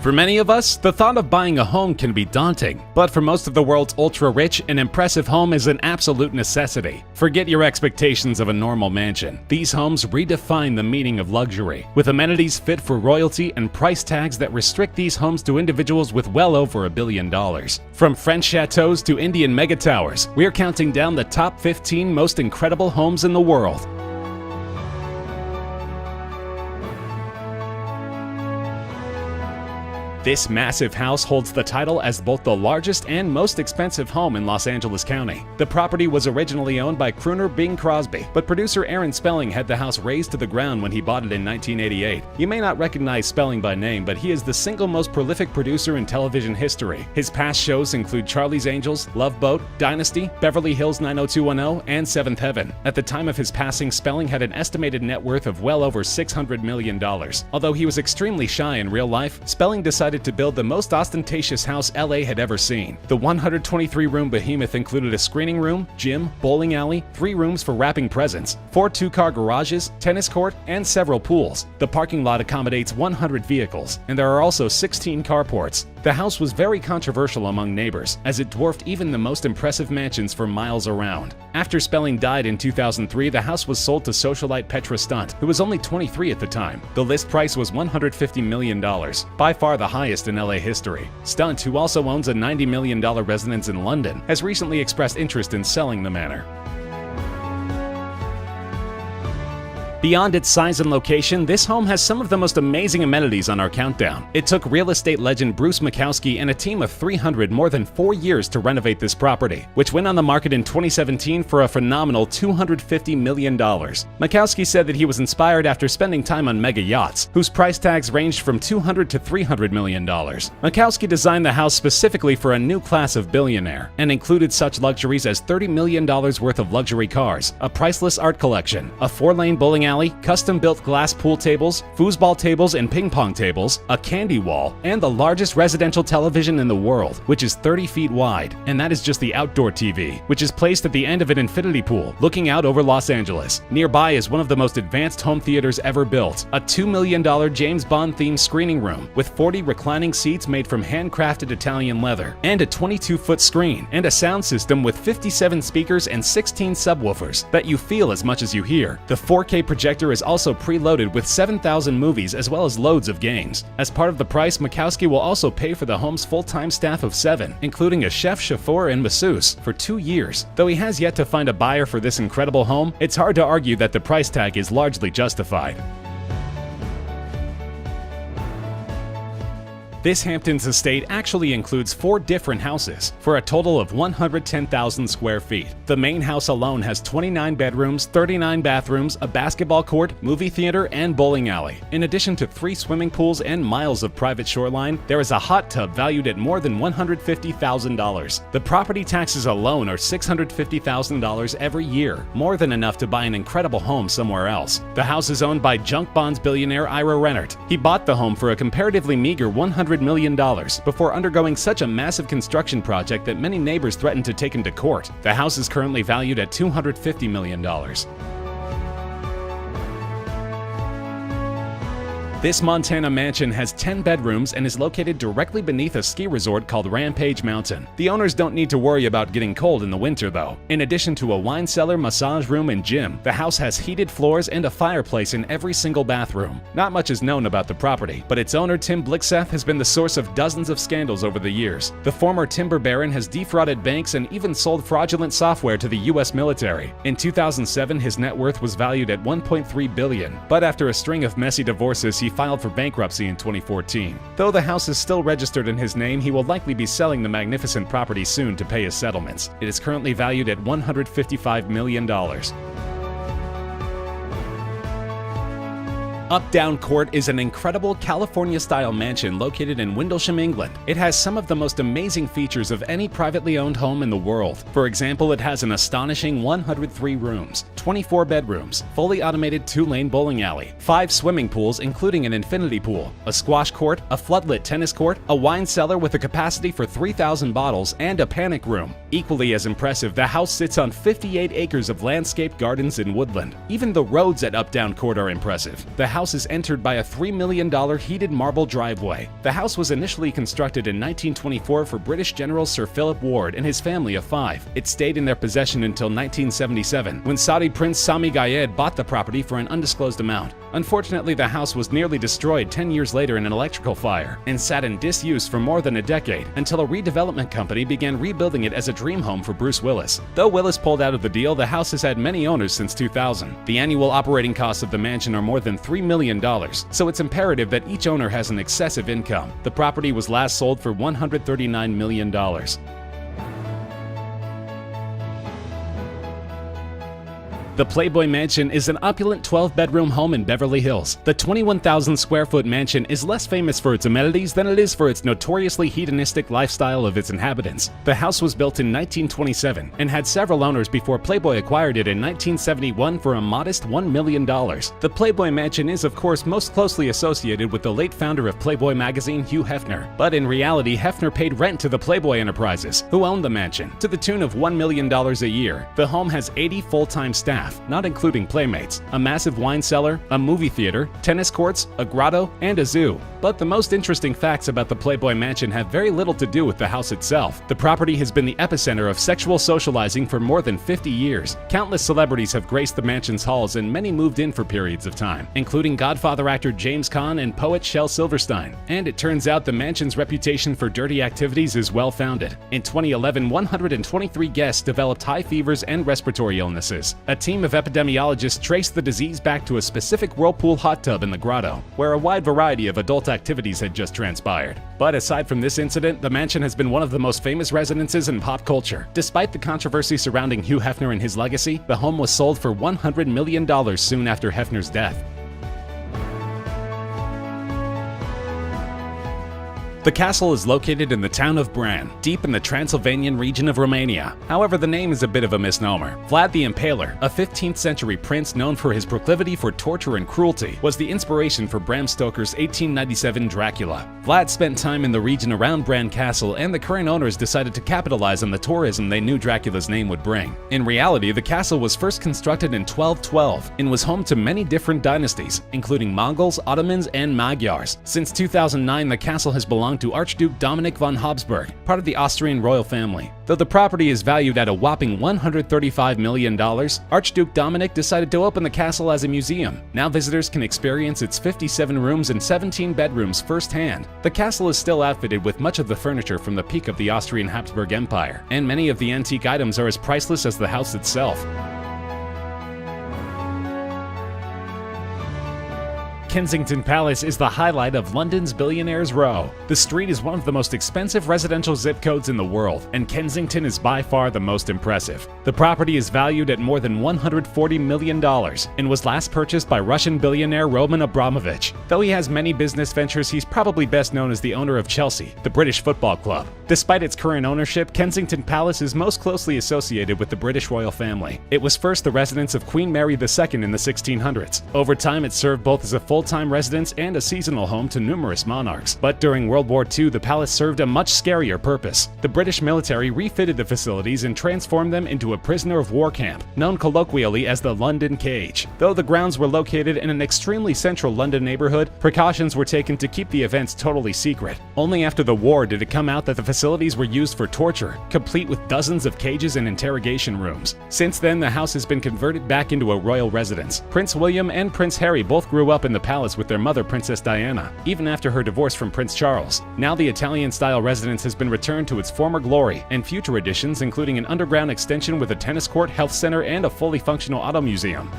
For many of us, the thought of buying a home can be daunting, but for most of the world's ultra-rich, an impressive home is an absolute necessity. Forget your expectations of a normal mansion. These homes redefine the meaning of luxury, with amenities fit for royalty and price tags that restrict these homes to individuals with well over $1 billion. From French chateaus to Indian mega towers, we're counting down the top 15 most incredible homes in the world. This massive house holds the title as both the largest and most expensive home in Los Angeles County. The property was originally owned by crooner Bing Crosby, but producer Aaron Spelling had the house razed to the ground when he bought it in 1988. You may not recognize Spelling by name, but he is the single most prolific producer in television history. His past shows include Charlie's Angels, Love Boat, Dynasty, Beverly Hills 90210, and Seventh Heaven. At the time of his passing, Spelling had an estimated net worth of well over $600 million. Although he was extremely shy in real life, Spelling decided to build the most ostentatious house LA had ever seen. The 123-room behemoth included a screening room, gym, bowling alley, 3 rooms for wrapping presents, 4 two-car garages, tennis court, and several pools. The parking lot accommodates 100 vehicles, and there are also 16 carports. The house was very controversial among neighbors, as it dwarfed even the most impressive mansions for miles around. After Spelling died in 2003, the house was sold to socialite Petra Stunt, who was only 23 at the time. The list price was $150 million, by far the highest in LA history. Stunt, who also owns a $90 million residence in London, has recently expressed interest in selling the manor. Beyond its size and location, this home has some of the most amazing amenities on our countdown. It took real estate legend Bruce Makowsky and a team of 300 more than 4 years to renovate this property, which went on the market in 2017 for a phenomenal $250 million. Makowsky said that he was inspired after spending time on mega yachts, whose price tags ranged from $200 to $300 million. Makowsky designed the house specifically for a new class of billionaire, and included such luxuries as $30 million worth of luxury cars, a priceless art collection, a 4-lane bowling alley, custom-built glass pool tables, foosball tables and ping pong tables, a candy wall, and the largest residential television in the world, which is 30 feet wide. And that is just the outdoor TV, which is placed at the end of an infinity pool, looking out over Los Angeles. Nearby is one of the most advanced home theaters ever built, a $2 million James Bond-themed screening room with 40 reclining seats made from handcrafted Italian leather, and a 22-foot screen, and a sound system with 57 speakers and 16 subwoofers that you feel as much as you hear. The 4K projector is also preloaded with 7,000 movies as well as loads of games. As part of the price, Makowsky will also pay for the home's full-time staff of 7, including a chef, chauffeur, and masseuse, for 2 years. Though he has yet to find a buyer for this incredible home, it's hard to argue that the price tag is largely justified. This Hamptons estate actually includes 4 different houses, for a total of 110,000 square feet. The main house alone has 29 bedrooms, 39 bathrooms, a basketball court, movie theater, and bowling alley. In addition to 3 swimming pools and miles of private shoreline, there is a hot tub valued at more than $150,000. The property taxes alone are $650,000 every year, more than enough to buy an incredible home somewhere else. The house is owned by junk bonds billionaire Ira Rennert. He bought the home for a comparatively meager $100 million before undergoing such a massive construction project that many neighbors threatened to take him to court. The house is currently valued at $250 million. This Montana mansion has 10 bedrooms and is located directly beneath a ski resort called Rampage Mountain. The owners don't need to worry about getting cold in the winter though. In addition to a wine cellar, massage room, and gym, the house has heated floors and a fireplace in every single bathroom. Not much is known about the property, but its owner Tim Blixseth has been the source of dozens of scandals over the years. The former timber baron has defrauded banks and even sold fraudulent software to the US military. In 2007, his net worth was valued at $1.3 billion, but after a string of messy divorces, he filed for bankruptcy in 2014. Though the house is still registered in his name, he will likely be selling the magnificent property soon to pay his settlements. It is currently valued at $155 million. Up-Down Court is an incredible California-style mansion located in Windlesham, England. It has some of the most amazing features of any privately owned home in the world. For example, it has an astonishing 103 rooms, 24 bedrooms, fully automated 2-lane bowling alley, 5 swimming pools including an infinity pool, a squash court, a floodlit tennis court, a wine cellar with a capacity for 3,000 bottles, and a panic room. Equally as impressive, the house sits on 58 acres of landscaped gardens and woodland. Even the roads at Up-Down Court are impressive. The house house is entered by a $3 million heated marble driveway. The house was initially constructed in 1924 for British General Sir Philip Ward and his family of 5. It stayed in their possession until 1977, when Saudi Prince Sami Gayed bought the property for an undisclosed amount. Unfortunately, the house was nearly destroyed 10 years later in an electrical fire and sat in disuse for more than a decade until a redevelopment company began rebuilding it as a dream home for Bruce Willis. Though Willis pulled out of the deal, the house has had many owners since 2000. The annual operating costs of the mansion are more than $3 million, so it's imperative that each owner has an excessive income. The property was last sold for $139 million. The Playboy Mansion is an opulent 12-bedroom home in Beverly Hills. The 21,000-square-foot mansion is less famous for its amenities than it is for its notoriously hedonistic lifestyle of its inhabitants. The house was built in 1927 and had several owners before Playboy acquired it in 1971 for a modest $1 million. The Playboy Mansion is, of course, most closely associated with the late founder of Playboy magazine, Hugh Hefner. But in reality, Hefner paid rent to the Playboy Enterprises, who owned the mansion, to the tune of $1 million a year. The home has 80 full-time staff, not including playmates, a massive wine cellar, a movie theater, tennis courts, a grotto, and a zoo. But the most interesting facts about the Playboy Mansion have very little to do with the house itself. The property has been the epicenter of sexual socializing for more than 50 years. Countless celebrities have graced the mansion's halls and many moved in for periods of time, including Godfather actor James Caan and poet Shel Silverstein. And it turns out the mansion's reputation for dirty activities is well-founded. In 2011, 123 guests developed high fevers and respiratory illnesses. A team of epidemiologists traced the disease back to a specific whirlpool hot tub in the grotto, where a wide variety of adult activities had just transpired. But aside from this incident, the mansion has been one of the most famous residences in pop culture. Despite the controversy surrounding Hugh Hefner and his legacy, the home was sold for $100 million soon after Hefner's death. The castle is located in the town of Bran, deep in the Transylvanian region of Romania. However, the name is a bit of a misnomer. Vlad the Impaler, a 15th century prince known for his proclivity for torture and cruelty, was the inspiration for Bram Stoker's 1897 Dracula. Vlad spent time in the region around Bran Castle, and the current owners decided to capitalize on the tourism they knew Dracula's name would bring. In reality, the castle was first constructed in 1212 and was home to many different dynasties, including Mongols, Ottomans, and Magyars. Since 2009, the castle has belonged to Archduke Dominic von Habsburg, part of the Austrian royal family. Though the property is valued at a whopping $135 million, Archduke Dominic decided to open the castle as a museum. Now visitors can experience its 57 rooms and 17 bedrooms firsthand. The castle is still outfitted with much of the furniture from the peak of the Austrian Habsburg Empire, and many of the antique items are as priceless as the house itself. Kensington Palace is the highlight of London's Billionaires' Row. The street is one of the most expensive residential zip codes in the world, and Kensington is by far the most impressive. The property is valued at more than $140 million and was last purchased by Russian billionaire Roman Abramovich. Though he has many business ventures, he's probably best known as the owner of Chelsea, the British football club. Despite its current ownership, Kensington Palace is most closely associated with the British royal family. It was first the residence of Queen Mary II in the 1600s. Over time, it served both as a full-time residence and a seasonal home to numerous monarchs. But during World War II, the palace served a much scarier purpose. The British military refitted the facilities and transformed them into a prisoner of war camp, known colloquially as the London Cage. Though the grounds were located in an extremely central London neighborhood, precautions were taken to keep the events totally secret. Only after the war did it come out that the facilities were used for torture, complete with dozens of cages and interrogation rooms. Since then, the house has been converted back into a royal residence. Prince William and Prince Harry both grew up in the palace with their mother, Princess Diana, even after her divorce from Prince Charles. Now the Italian-style residence has been returned to its former glory, and future additions including an underground extension with a tennis court, health center, and a fully functional auto museum.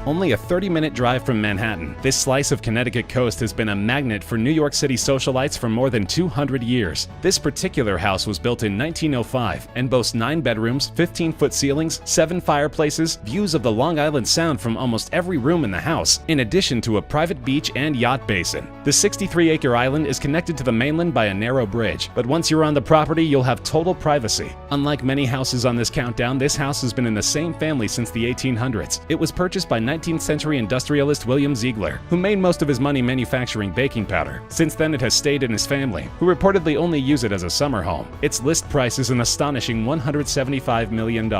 Only a 30-minute drive from Manhattan, this slice of Connecticut coast has been a magnet for New York City socialites for more than 200 years. This particular house was built in 1905 and boasts 9 bedrooms, 15-foot ceilings, 7 fireplaces, views of the Long Island Sound from almost every room in the house, in addition to a private beach and yacht basin. The 63-acre island is connected to the mainland by a narrow bridge, but once you're on the property, you'll have total privacy. Unlike many houses on this countdown, this house has been in the same family since the 1800s. It was purchased by 19th century industrialist William Ziegler, who made most of his money manufacturing baking powder. Since then, it has stayed in his family, who reportedly only use it as a summer home. Its list price is an astonishing $175 million.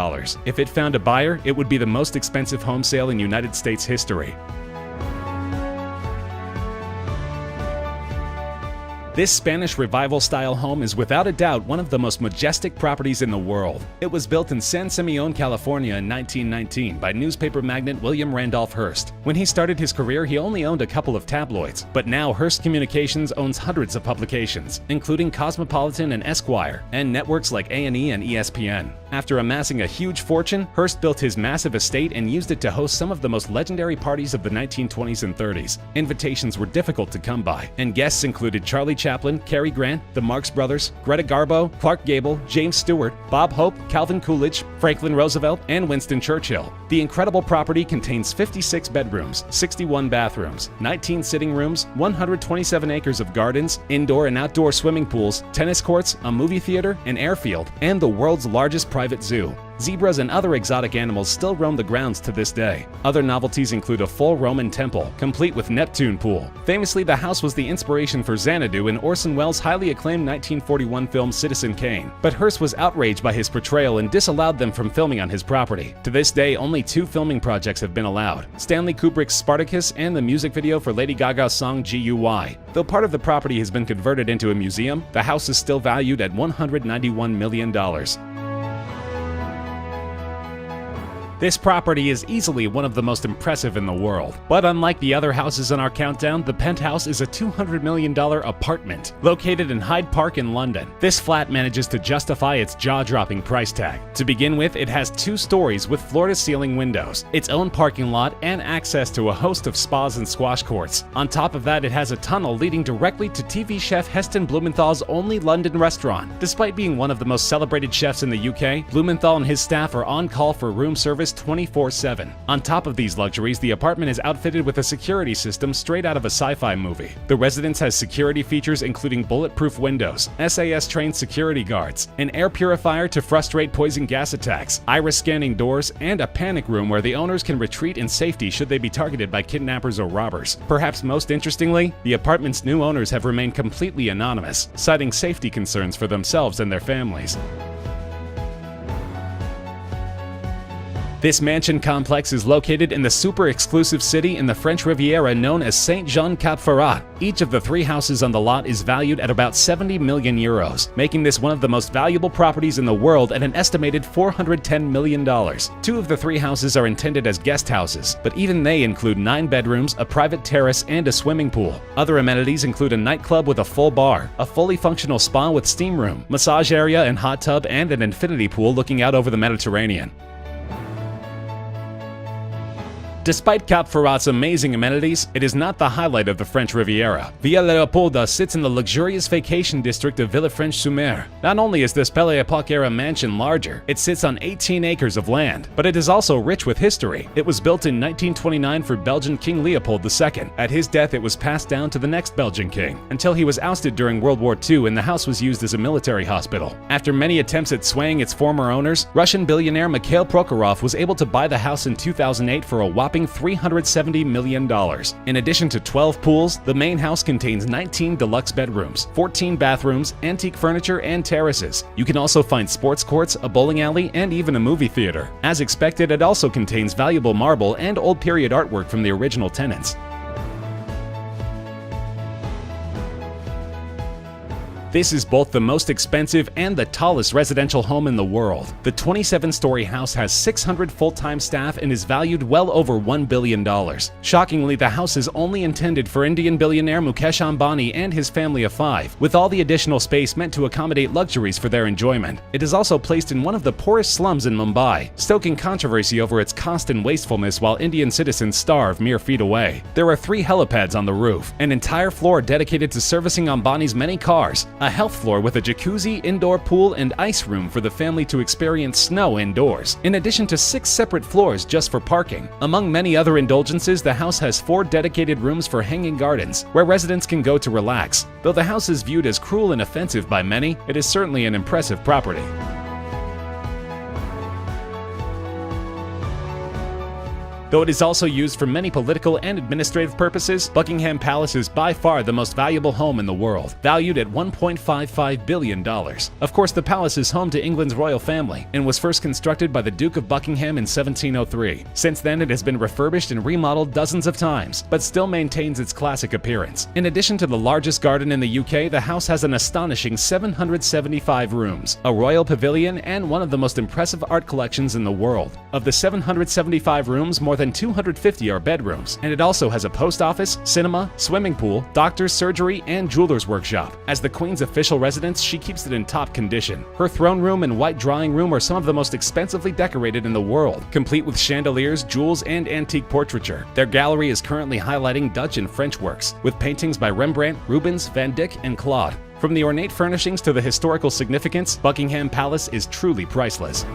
If it found a buyer, it would be the most expensive home sale in United States history. This Spanish Revival-style home is without a doubt one of the most majestic properties in the world. It was built in San Simeon, California in 1919 by newspaper magnate William Randolph Hearst. When he started his career, he only owned a couple of tabloids, but now Hearst Communications owns hundreds of publications, including Cosmopolitan and Esquire, and networks like A&E and ESPN. After amassing a huge fortune, Hearst built his massive estate and used it to host some of the most legendary parties of the 1920s and 30s. Invitations were difficult to come by, and guests included Charlie Chaplin, Cary Grant, the Marx Brothers, Greta Garbo, Clark Gable, James Stewart, Bob Hope, Calvin Coolidge, Franklin Roosevelt, and Winston Churchill. The incredible property contains 56 bedrooms, 61 bathrooms, 19 sitting rooms, 127 acres of gardens, indoor and outdoor swimming pools, tennis courts, a movie theater, an airfield, and the world's largest private zoo. Zebras and other exotic animals still roam the grounds to this day. Other novelties include a full Roman temple, complete with Neptune pool. Famously, the house was the inspiration for Xanadu in Orson Welles' highly acclaimed 1941 film Citizen Kane. But Hearst was outraged by his portrayal and disallowed them from filming on his property. To this day, only 2 filming projects have been allowed: Stanley Kubrick's Spartacus and the music video for Lady Gaga's song GUI. Though part of the property has been converted into a museum, the house is still valued at $191 million. This property is easily one of the most impressive in the world. But unlike the other houses in our countdown, the penthouse is a $200 million apartment located in Hyde Park in London. This flat manages to justify its jaw-dropping price tag. To begin with, it has 2 stories with floor-to-ceiling windows, its own parking lot, and access to a host of spas and squash courts. On top of that, it has a tunnel leading directly to TV chef Heston Blumenthal's only London restaurant. Despite being one of the most celebrated chefs in the UK, Blumenthal and his staff are on call for room service 24/7. On top of these luxuries, the apartment is outfitted with a security system straight out of a sci-fi movie. The residence has security features including bulletproof windows, SAS-trained security guards, an air purifier to frustrate poison gas attacks, iris-scanning doors, and a panic room where the owners can retreat in safety should they be targeted by kidnappers or robbers. Perhaps most interestingly, the apartment's new owners have remained completely anonymous, citing safety concerns for themselves and their families. This mansion complex is located in the super exclusive city in the French Riviera known as Saint-Jean-Cap-Ferrat. Each of the 3 houses on the lot is valued at about 70 million euros, making this one of the most valuable properties in the world at an estimated $410 million. 2 of the 3 houses are intended as guest houses, but even they include 9 bedrooms, a private terrace, and a swimming pool. Other amenities include a nightclub with a full bar, a fully functional spa with steam room, massage area and hot tub, and an infinity pool looking out over the Mediterranean. Despite Cap Ferrat's amazing amenities, it is not the highlight of the French Riviera. Villa Leopolda sits in the luxurious vacation district of Villefranche-sur-Mer. Not only is this Belle Époque-era mansion larger, it sits on 18 acres of land, but it is also rich with history. It was built in 1929 for Belgian King Leopold II. At his death, it was passed down to the next Belgian king, until he was ousted during World War II and the house was used as a military hospital. After many attempts at swaying its former owners, Russian billionaire Mikhail Prokhorov was able to buy the house in 2008 for a whopping $370 million. In addition to 12 pools, the main house contains 19 deluxe bedrooms, 14 bathrooms, antique furniture, and terraces. You can also find sports courts, a bowling alley, and even a movie theater. As expected, it also contains valuable marble and old period artwork from the original tenants. This is both the most expensive and the tallest residential home in the world. The 27-story house has 600 full-time staff and is valued well over $1 billion. Shockingly, the house is only intended for Indian billionaire Mukesh Ambani and his family of 5, with all the additional space meant to accommodate luxuries for their enjoyment. It is also placed in one of the poorest slums in Mumbai, stoking controversy over its cost and wastefulness while Indian citizens starve mere feet away. There are 3 helipads on the roof, an entire floor dedicated to servicing Ambani's many cars, a health floor with a jacuzzi, indoor pool, and ice room for the family to experience snow indoors, in addition to 6 separate floors just for parking. Among many other indulgences, the house has 4 dedicated rooms for hanging gardens, where residents can go to relax. Though the house is viewed as cruel and offensive by many, it is certainly an impressive property. Though it is also used for many political and administrative purposes, Buckingham Palace is by far the most valuable home in the world, valued at $1.55 billion. Of course, the palace is home to England's royal family and was first constructed by the Duke of Buckingham in 1703. Since then, it has been refurbished and remodeled dozens of times, but still maintains its classic appearance. In addition to the largest garden in the UK, the house has an astonishing 775 rooms, a royal pavilion, and one of the most impressive art collections in the world. Of the 775 rooms, more than 250 are bedrooms, and it also has a post office, cinema, swimming pool, doctor's surgery, and jeweler's workshop. As the Queen's official residence, she keeps it in top condition. Her throne room and white drawing room are some of the most expensively decorated in the world, complete with chandeliers, jewels, and antique portraiture. Their gallery is currently highlighting Dutch and French works, with paintings by Rembrandt, Rubens, Van Dyck, and Claude. From the ornate furnishings to the historical significance, Buckingham Palace is truly priceless.